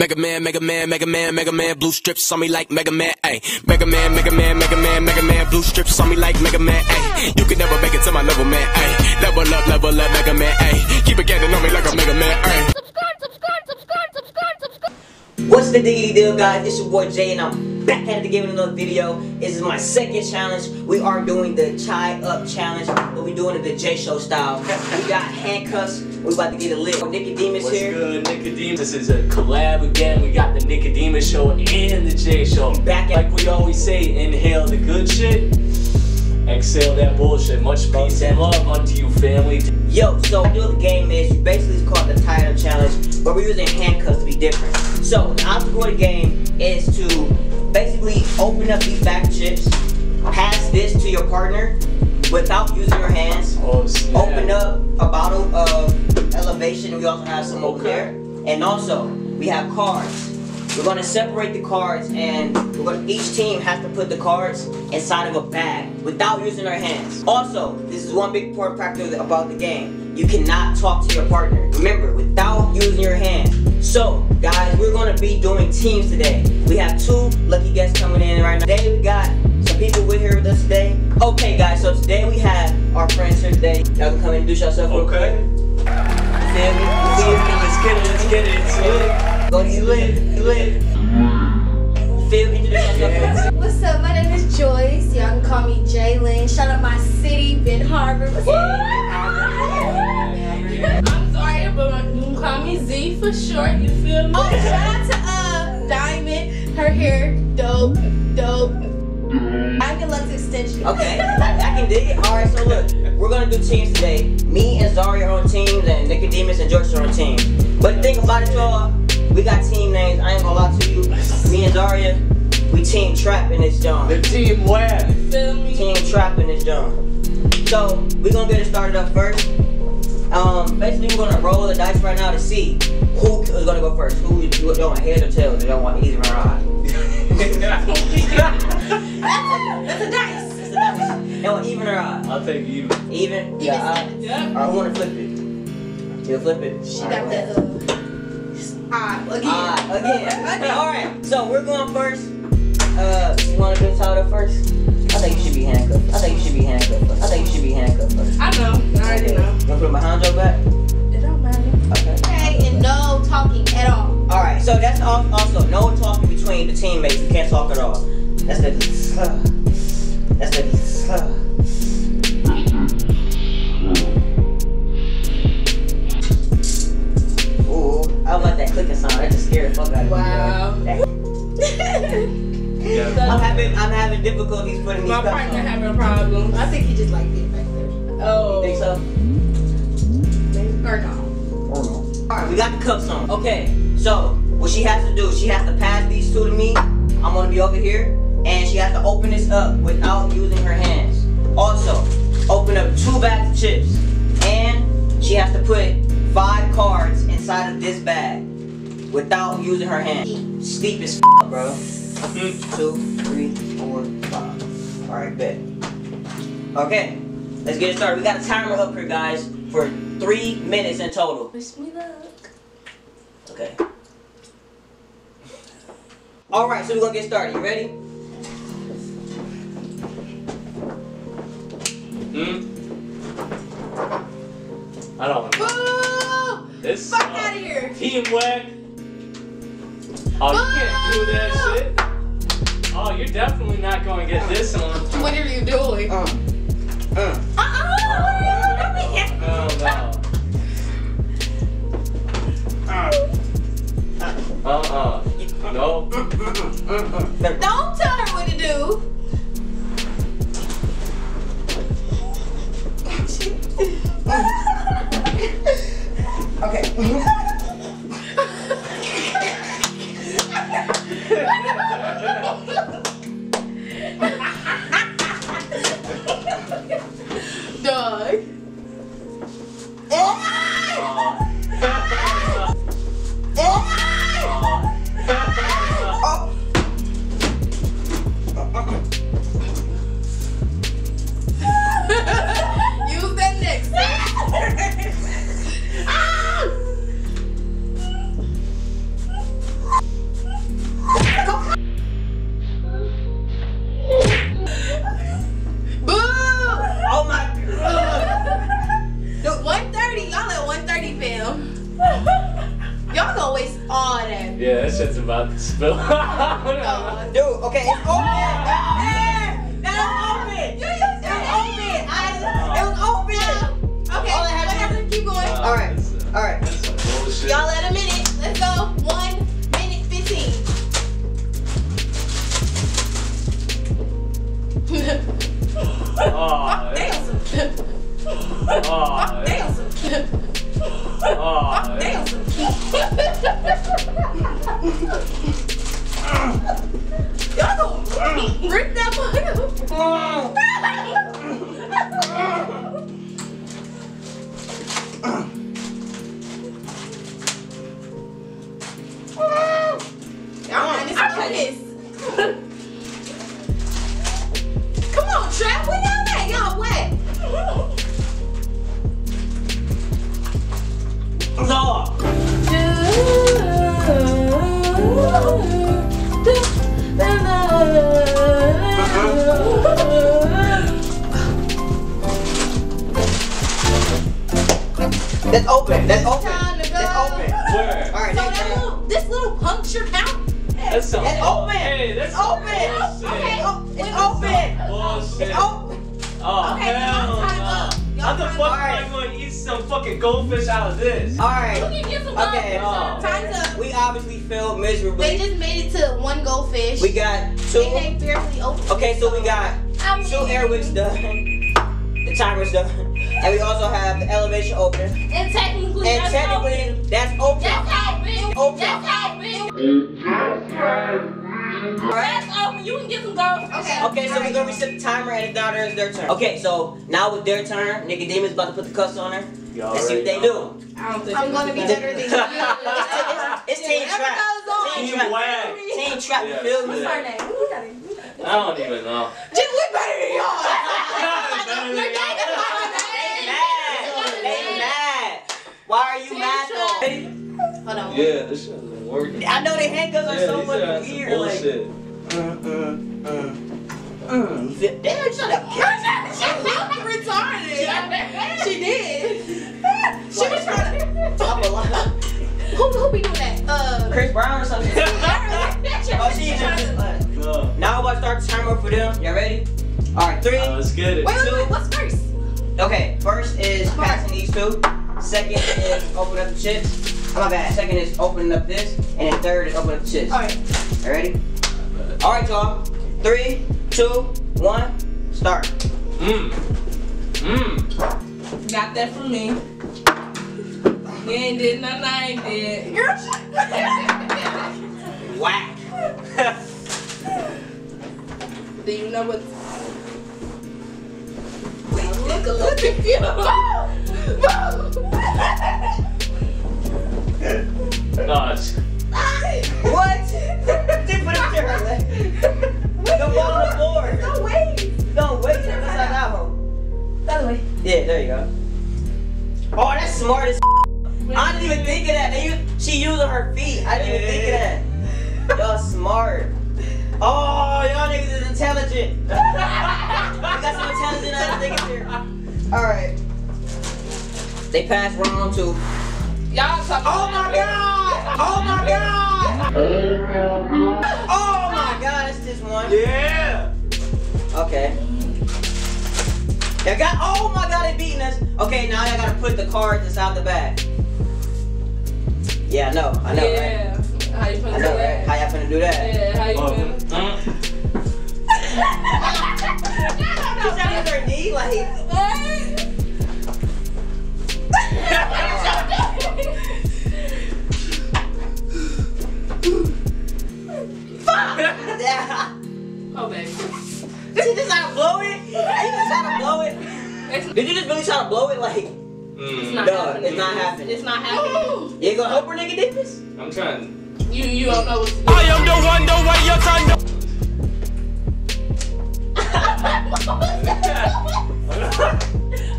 Mega Man, Mega Man, Mega Man, Mega Man, blue strips on me like Mega Man, ayy. Mega Man, Mega Man, Mega Man, Mega Man, blue strips on me like Mega Man, ayy. You can never make it to my level, man, ayy. Level up, Mega Man, ayy. Keep it getting on me like a Mega Man, ayy. What's the diggity deal, guys? It's your boy Jay, and I'm back at it again with another video. This is my second challenge. We are doing the Chai Up challenge, but we're doing it the J Show style. We got handcuffs. We're about to get it lit. Nicodemus here. What's good, Nicodemus? This is a collab again. We got the Nicodemus show and the J Show. Back at, like we always say, inhale the good shit, exhale that bullshit. Much peace and love unto you, family. Yo, so the game is basically it's called the Chai Up challenge, but we're using handcuffs to be different. So the obstacle of the game is to basically open up these bag of chips, pass this to your partner without using your hands. Oh, snap. Open up a bottle of elevation. We also have some over there, and also we have cards. We're going to separate the cards, and each team has to put the cards inside of a bag without using their hands. Also, this is one big important factor about the game. You cannot talk to your partner. Remember, without using your hands. So, guys, we're going to be doing teams today. We have two lucky guests coming in right now. Today, we got some people with us today. Okay, guys, so today we have our friends here today. Y'all can come and introduce yourself real quick. Feel me? Let's get it. Go to you live. Feel me? Introduce yourself. What's up? My name is Joyce. Y'all can call me Jalen. Shout out my city, Ben Harbor. I'm sorry, but you can call me Z for short. You feel me? Oh, shout out to Diamond. Her hair, dope. Diamond Lux extension. Okay, I can dig it. Alright, so look, we're gonna do teams today. Me and ZARIA are on teams, and Nicodemus and Joyce are on teams. But think about it, y'all. We got team names. I ain't gonna lie to you. Me and ZARIA, we team trap in this joint. The team where? Feel me? Team trap in this joint. So we're gonna get it started up first. Basically we're gonna roll the dice right now to see who is gonna go first. Who you want, head or tails? You don't want easy or odd. That's a dice. That's a dice. You want even or odd? I'll take even. Even? Yeah. Yeah. Alright, who wanna flip it? You'll flip it. She got that odd again. Odd again. Alright, so we're going first. You wanna do title first? I think you should be handcuffed. I think you should be handcuffed first. I know. I already know. You wanna put it behind your back? It don't matter. Okay. Okay, and no talking at all. Alright, so that's also no talking between the teammates. You can't talk at all. That's the Ooh, I like that clicking sound. That just scared the fuck out of me. Wow. I'm having difficulties putting these My cuffs partner on. having a problem. I think he just liked it back there. Oh. You think so? Or no. Alright, we got the cuffs on. Okay, so what she has to do, she has to pass these two to me. I'm gonna be over here, and she has to open this up without using her hands. Also, open up 2 bags of chips, and she has to put 5 cards inside of this bag without using her hands. Steep as bro. 2, 3, 4, 5. Alright, bet. Okay, let's get it started. We got a timer up here, guys, for 3 minutes in total. Wish me luck. Okay. Alright, so we're gonna get started. You ready? I don't know. Boo! This Fuck out of here. Teamwork. Oh, you can't do that shit. Oh, you're definitely not going to get this on. What are you doing? No. No. Don't tell her what to do. Okay. Dog. all that. Yeah, that shit's about to spill. Dude, okay, it's open. That was open. It was open. It was open. Okay, All I had to whatever, keep going. All right. That's some bullshit. Y'all at a minute. Let's go. 1 minute 15. Oh, Damn. oh, Damn. oh, Damn. Y'all gonna rip that mug Y'all man, it's this. Come on, Trap. Where y'all at? Y'all wet. No. That's open. That's open. That's open. Where? All right, So next that round. this little puncture count? That's some That's open. Hey, that's It's some open. bullshit. Okay. It's open. Bullshit. It's open. Oh, Okay, hell y'all time no. up. Y'all How the time fuck up. am I going to eat some fucking goldfish out of this? All You right. can get some Okay. goldfish. Time's up. We obviously failed They miserably. just made it to 1 goldfish. We got And 2. they barely opened. Okay, so we got I mean, 2 airwicks done. The timer's done. And we also have the elevation open. And technically, And that's technically, open. that's open. That's open. Open. That's open. That's open. You can get some gold. Okay. Okay, so we're gonna reset the timer and now it's their turn. Okay, so now with their turn, Nicodemus is about to put the cuffs on her. Y'all Let's see what they ready? do. I don't think I'm gonna be better than you. It's Team Trap. Team Team Trap. Wag. Team Trap, you Yeah. feel me? What's her name? I don't even know. Dude, we better than y'all. We're They mad. Why are you mad though? Hold on. Yeah, this shit isn't working. I know the handcuffs are so these much are some weird. Like, bullshit. you feel, damn, shut up, kid. She looked retarded. She did. She was trying to. Talk a lot. Who be doing that? Chris Brown or something. Oh, she just. No. Now we're about to start the timer for them. Y'all ready? All right, 3. Let's get it. Wait, what's first? Okay, first is passing these 2. Second is opening up the chips. Oh, my bad. Second is opening up this. And then third is opening up the chips. Alright. You ready? Alright, y'all. 3, 2, 1, start. Got that from me. You ain't did nothing I ain't did. Whack. Do you know what? Wait, take a look at you. Gosh. What? They put it to her leg. Don't fall on the floor. No way. Don't wait. That's like that hoe. By the way. Yeah, there you go. Oh, that's smart as I didn't even think of that. She using her feet. I didn't even think of that. Y'all smart. Oh, y'all niggas is intelligent. We got some intelligent ass niggas here. Alright. They passed round 2. Y'all talking. Oh my god! Oh my god! Oh my god, it's this one. Yeah. Okay. Y'all got, oh my god, they beating us. Okay, now y'all gotta put the cards inside the bag. Yeah, I know, right? Yeah. How you finna I do know, right? that? How y'all finna do that? Yeah, how you finna? She's trying to use her knee, like. Oh, baby. Did you just try to blow it? Did you just try to blow it? Did you just really try to blow it? Like, It's not no, happening. it's not happening. It's not happening. You ain't gonna help her, Nicodemus? I'm trying. You don't know what to do. I am the one, the way you're trying to.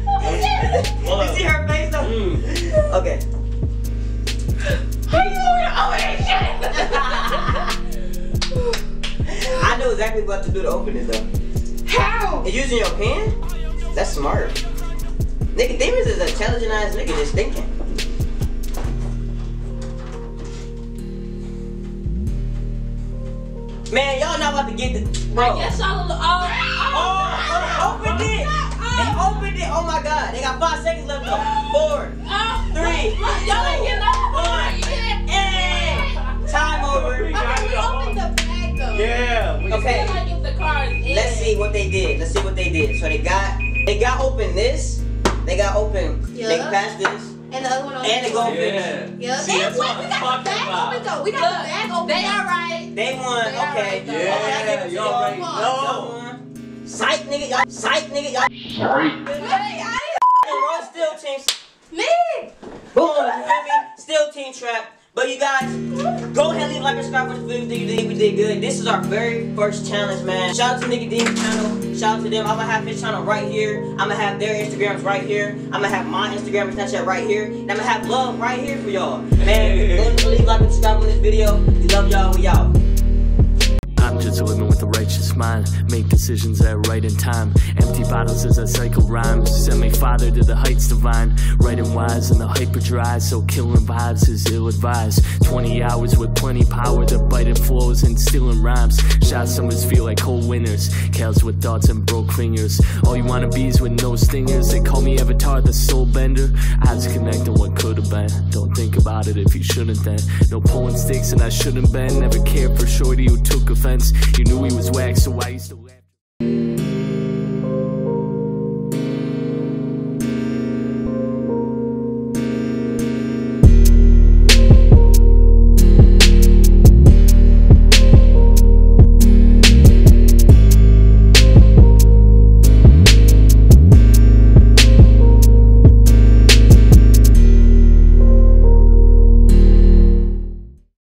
You see her face though? Okay. I know exactly what to do to open it though. How? And using your pen? That's smart. Nicodemus is an intelligent ass nigga just thinking. Man, y'all not about to get the. Bro. I guess y'all. They opened it. They opened it. Oh my God. They got 5 seconds left though. 4, 3, Y'all ain't getting that 1. Time over. Okay, we opened the bag though. Yeah. Okay. Still like if the cards in. Let's see what they did. Let's see what they did. So they got open this. They got open. Yeah. They passed this. And the other one on And they go Yeah. Yeah. See, And that's wait, what we I'm got the talking bag about. open though. We got the bag open. They alright. They won. They Okay. alright, though. Okay, I give it to y'all y'all. already Y'all know. won. Psych, nigga. Y'all. Psych, nigga. Y'all. Run still team. Me. Boom. You feel me? Still team trap. But you guys, go ahead and leave a like and subscribe for this video if you think we did good. This is our very first challenge, man. Shout out to Nicodemus channel. Shout out to them. I'm gonna have his channel right here. I'm gonna have their Instagrams right here. I'm gonna have my Instagram and Snapchat right here. And I'm gonna have love right here for y'all. Man, go ahead and leave a like and subscribe on this video. We love y'all. We out. I'm just living with a righteous mind. Make decisions that are right in time. Empty bottles as I cycle rhymes. Send me father to the heights divine. Writing wise in the hyperdrive. So killing vibes is ill-advised. 20 hours with plenty power to biting flows and stealing rhymes. Shot summers feel like cold winters. Cows with thoughts and broke fingers. All you wanna be is with no stingers. They call me Avatar, the soul bender. I was connecting what could have been. Don't think about it if you shouldn't then. No pulling sticks and I shouldn't been. Never cared for shorty who took offense. You knew he was whack, so I used to